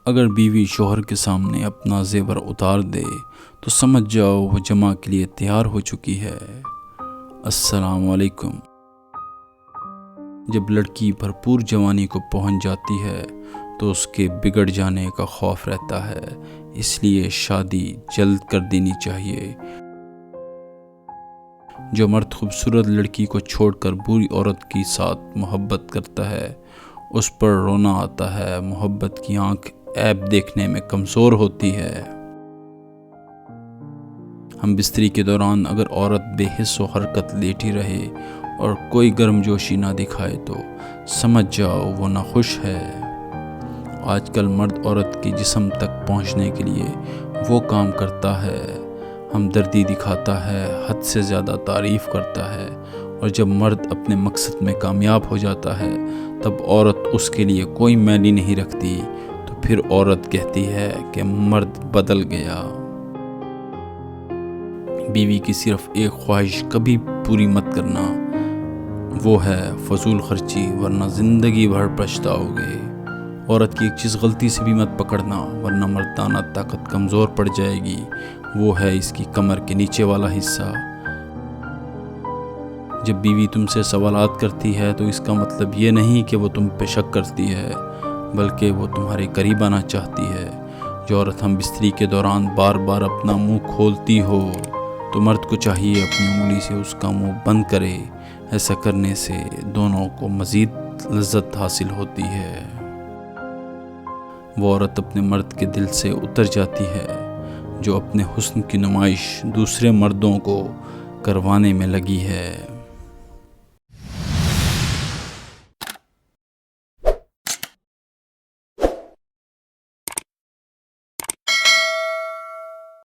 اگر بیوی شوہر کے سامنے اپنا زیور اتار دے تو سمجھ جاؤ وہ جمع کے لیے تیار ہو چکی ہے۔ السلام علیکم۔ جب لڑکی بھرپور جوانی کو پہنچ جاتی ہے تو اس کے بگڑ جانے کا خوف رہتا ہے، اس لیے شادی جلد کر دینی چاہیے۔ جو مرد خوبصورت لڑکی کو چھوڑ کر بری عورت کے ساتھ محبت کرتا ہے اس پر رونا آتا ہے۔ محبت کی آنکھ عیب دیکھنے میں کمزور ہوتی ہے۔ ہم بستری کے دوران اگر عورت بے حس و حرکت لیٹی رہے اور کوئی گرم جوشی نہ دکھائے تو سمجھ جاؤ وہ ناخوش ہے۔ آج کل مرد عورت کے جسم تک پہنچنے کے لیے وہ کام کرتا ہے، ہمدردی دکھاتا ہے، حد سے زیادہ تعریف کرتا ہے، اور جب مرد اپنے مقصد میں کامیاب ہو جاتا ہے تب عورت اس کے لیے کوئی معنی نہیں رکھتی، تو پھر عورت کہتی ہے کہ مرد بدل گیا۔ بیوی کی صرف ایک خواہش کبھی پوری مت کرنا، وہ ہے فضول خرچی، ورنہ زندگی بھر پچھتاؤ گے۔ عورت کی ایک چیز غلطی سے بھی مت پکڑنا، ورنہ مردانہ طاقت کمزور پڑ جائے گی، وہ ہے اس کی کمر کے نیچے والا حصہ۔ جب بیوی تم سے سوالات کرتی ہے تو اس کا مطلب یہ نہیں کہ وہ تم پہ شک کرتی ہے، بلکہ وہ تمہارے قریب آنا چاہتی ہے۔ جو عورت ہم بستری کے دوران بار بار اپنا منہ کھولتی ہو تو مرد کو چاہیے اپنی انگلی سے اس کا منہ بند کرے۔ ایسا کرنے سے دونوں کو مزید لذت حاصل ہوتی ہے۔ وہ عورت اپنے مرد کے دل سے اتر جاتی ہے جو اپنے حسن کی نمائش دوسرے مردوں کو کروانے میں لگی ہے۔